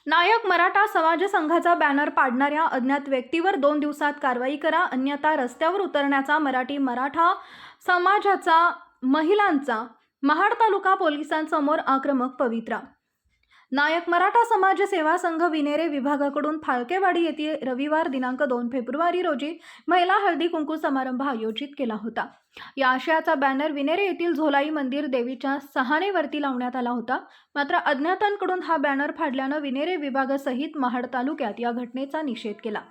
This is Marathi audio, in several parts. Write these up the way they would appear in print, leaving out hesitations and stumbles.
नायक मराठा समाज संघाचा बॅनर पाडणाऱ्या अज्ञात व्यक्तीवर 2 दिवसात कारवाई करा, अन्यथा रस्त्यावर उतरण्याचा मराठा समाजाचा महिलांचा महाड तालुका पोलिसांसमोर आक्रमक पवित्रा। नायक मराठा समाज सेवा संघ विनेरे विभागाकडून फाळकेवाडी येथे रविवार दिनांक 2 फेब्रुवारी रोजी महिला हळदी कुंकू समारंभ आयोजित केला होता। या आशयाचा बॅनर विनेरे येथील झोलाई मंदिर देवीच्या सहानेवरती लावण्यात आला होता। मात्र अज्ञातांकडून हा बॅनर फाडल्याने विनेरे विभागासहित महाड तालुक्यात या घटनेचा निषेध केला।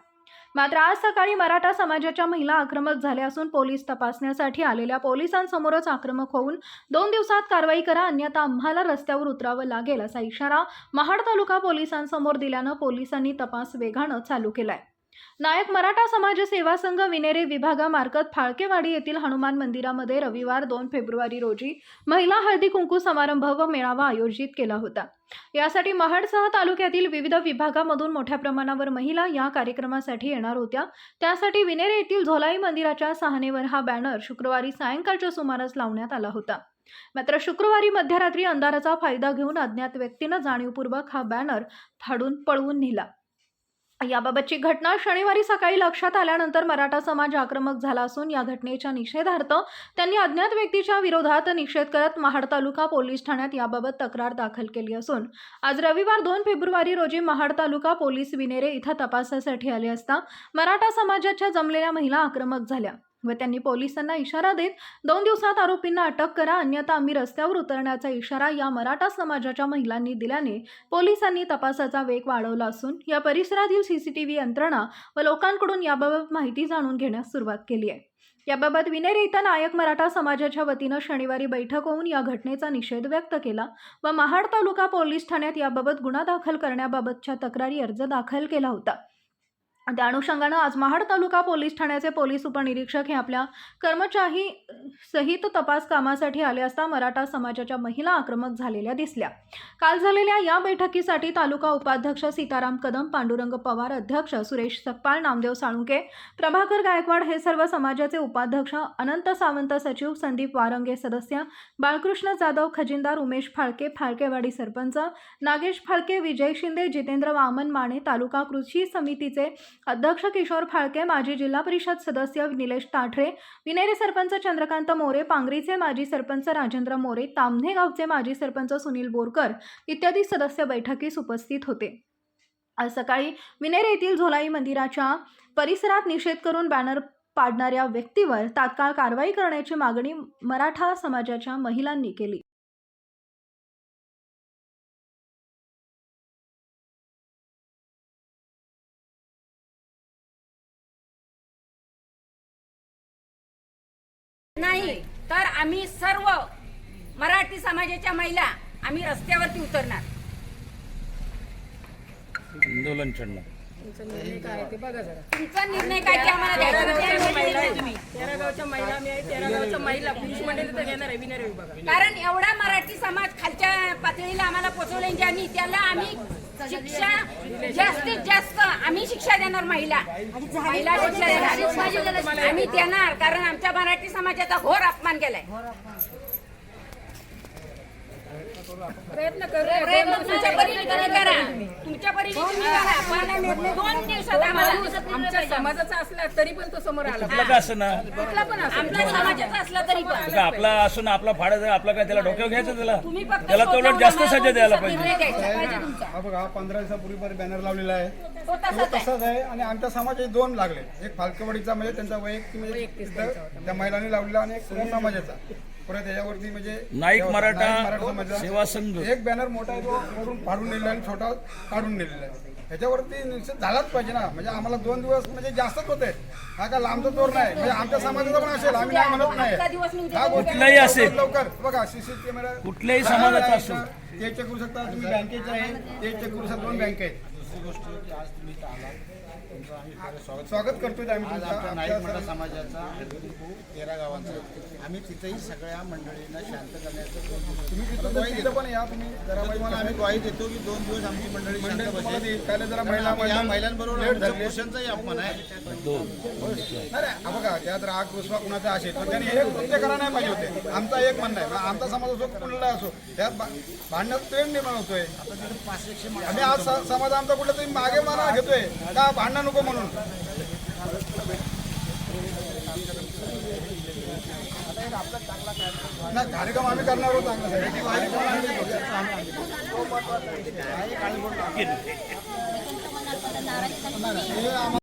मात्र आज सकाळी मराठा समाजाच्या महिला आक्रमक झाल्या असून पोलीस तपासण्यासाठी आलेल्या पोलिसांसमोरच आक्रमक होऊन 2 दिवसात कारवाई करा, अन्यथा आम्हाला रस्त्यावर उतरावं लागेल असा इशारा महाड तालुका पोलिसांसमोर दिल्यानं पोलिसांनी तपास वेगानं चालू केलाय। नायक मराठा समाज सेवा संघ विनेरे विभागामार्फत फाळकेवाडी येथील हनुमान मंदिरामध्ये रविवार 2 फेब्रुवारी रोजी महिला हळदी कुंकू समारंभ व मेळावा आयोजित केला होता। यासाठी महाडसह तालुक्यातील विविध विभागामधून मोठ्या प्रमाणावर महिला या कार्यक्रमासाठी येणार होत्या। त्यासाठी विनेरे येथील झोलाई मंदिराच्या सहानेवर हा बॅनर शुक्रवारी सायंकाळच्या सुमारास लावण्यात आला होता। मात्र शुक्रवारी मध्यरात्री अंधाराचा फायदा घेऊन अज्ञात व्यक्तीने जाणीवपूर्वक हा बॅनर फाडून पळवून नेला। याबाबतची घटना शनिवारी सकाळी लक्षात आल्यानंतर मराठा समाज आक्रमक झाला असून या घटनेच्या निषेधार्थ त्यांनी अज्ञात व्यक्तीच्या विरोधात निषेध करत महाड तालुका पोलीस ठाण्यात याबाबत तक्रार दाखल केली असून आज रविवार 2 फेब्रुवारी रोजी महाड तालुका पोलीस विनेरे इथं तपासासाठी आले असता मराठा समाजाच्या जमलेल्या महिला आक्रमक झाल्या व त्यांनी पोलिसांना इशारा देत 2 दिवसात आरोपींना अटक करा, अन्यथा आम्ही रस्त्यावर उतरण्याचा इशारा या मराठा समाजाच्या महिलांनी दिल्याने पोलिसांनी तपासाचा वेग वाढवला असून या परिसरातील सीसीटीव्ही यंत्रणा व लोकांकडून याबाबत माहिती जाणून घेण्यास सुरुवात केली आहे। याबाबत विनेरे इथं नायक मराठा समाजाच्या वतीनं शनिवारी बैठक होऊन या घटनेचा निषेध व्यक्त केला व महाड तालुका पोलीस ठाण्यात याबाबत गुन्हा दाखल करण्याबाबतच्या तक्रारी अर्ज दाखल केला होता। त्या अनुषंगाने आज महाड तालुका पोलीस ठाण्याचे पोलीस उपनिरीक्षक हे आपल्या कर्मचारी सहित तपास कामासाठी आले असता मराठा समाजाच्या महिला आक्रमक झालेल्या दिसल्या। काल झालेल्या या बैठकीसाठी तालुका उपाध्यक्ष सीताराम कदम, पांडुरंग पवार अध्यक्ष, सुरेश सकपाळ, नामदेव साळुंके, प्रभाकर गायकवाड हे सर्व समाजाचे उपाध्यक्ष, अनंत सावंत सचिव, संदीप वारंगे सदस्य, बाळकृष्ण जाधव खजिनदार, उमेश फाळके फाळकेवाडी सरपंच, नागेश फाळके, विजय शिंदे, जितेंद्र वामन माने, तालुका कृषी समितीचे अध्यक्ष किशोर फाळके, माजी जिल्हा परिषद सदस्य निलेश ताठरे, विनेरे सरपंच चंद्रकांत मोरे, पांगरीचे माजी सरपंच राजेंद्र मोरे, तामणे गावचे माजी सरपंच सुनील बोरकर इत्यादी सदस्य बैठकीस उपस्थित होते। आज सकाळी विनेरे येथील झोलाई मंदिराच्या परिसरात निषेध करून बॅनर पाडणाऱ्या व्यक्तीवर तात्काळ कारवाई करण्याची मागणी मराठा समाजाच्या महिलांनी केली। नाही तर आम्ही सर्व मराठी समाजाच्या महिला आम्ही रस्त्यावरती उतरणार। आंदोलन छेडणार। तुमचा निर्णय काय ते आम्हाला द्यायचा नाही। 13 गावच्या महिला मी आहे, 13 गावच्या महिला पुरुष मंडळी तर घेणार आहे विनेरे विभागात। कारण एवढा मराठी समाज खालच्या पातळीला आम्हाला पोहोचवले ज्यांनी त्याला आम्ही शिक्षा जास्तीत जास्त आम्ही शिक्षा देणार। महिला शिक्षा देणार आम्ही देणार, कारण आमच्या मराठी समाजाचा घोर अपमान केलाय। प्रयत्न करू, तुमच्या परीने तुम्ही करा, तुमच्या परीने तुम्ही करा, पण 2 दिवसात आम्हाला आमच्या समाजाचा असला तरी पण तो समोर आला। आपला का असं ना, कुठला पण असो, आमच्या समाजाचा असला तरी पण आपला असून आपला फाडायचं, आपला काय त्याला डोक्यावर घ्यायचं, तुम्ही फक्त त्याला तो उलट जास्त सजा द्यायला पाहिजे। निर्णय घ्यायचा पाहिजे तुमचा। हा बघा, 15 दिवसापूर्वी बॅनर लावलेला आहे, तो तसाच आहे। आणि आमच्या समाजाचे 2 लागले, एक फाळकेवाडीचा म्हणजे त्यांचा वैयक्तिक म्हणजे त्या महिलांनी लावलेला आणि एक पूर्ण समाजाचा। परत याच्यावरती म्हणजे नाईक मराठा समाजाचा सेवा संघ एक बॅनर मोठा आहे तो वरून फाडून नेलेला आणि छोटा काढून नेलेला आहे। ह्याच्यावरती निश्चित झालाच पाहिजे ना, म्हणजे आम्हाला 2 दिवस म्हणजे जास्तच होते। हा का लांबचा तोर नाही, म्हणजे आमच्या समाजाचा पण असेल, आम्ही नाही म्हणत नाही। हा कुठलाही असेल, लवकर बघा सीसीटीव्ही कॅमेरा कुठल्याही समाजाचा असो ते चेक करू शकता तुम्ही, बँकेचे आहे ते चेक करू शकता, 2 बँक आहेत। दुसरी गोष्ट की आज तुम्ही इथं आलात तुमचं आम्ही खरं स्वागत स्वागत करतोय आम्ही आज तुमचं. आमच्या नाईक मराठा समाजाचा हळदीकुंकू 13 गावांचा आम्ही तिथेही सगळ्या मंडळींना शांत करण्याचं तुम्ही तिथं पण या तुम्ही जरा तुम्हाला आम्ही ग्वाही देतो की 2 दिवस आमची मंडळी शांत मंडळी तुम्हाला बसेल. देईल. पहिले जरा कारण आम्ही या महिला महिलांबरोबर लेट आमच्या झाले. पुरुषांचाही अपमान आहे. अरे हा बघा त्यात राग रुसवा कुणाचा असेल पण त्यांनी हे कृत्य करा नाही पाहिजे होते. आमचा एक म्हणणं आहे मग आमचा समाज असो कुठला असो त्यात भांडणात प्रेम निर्माण होतोय. आता तिथे 500 आम्ही आज समाज आमचा कुठला तरी मागे माना घेतोय का भांडणं नको म्हणून. नाही कार्यक्रम आम्ही करणार होतो चांगला साहेब. कार्यक्रम आम्ही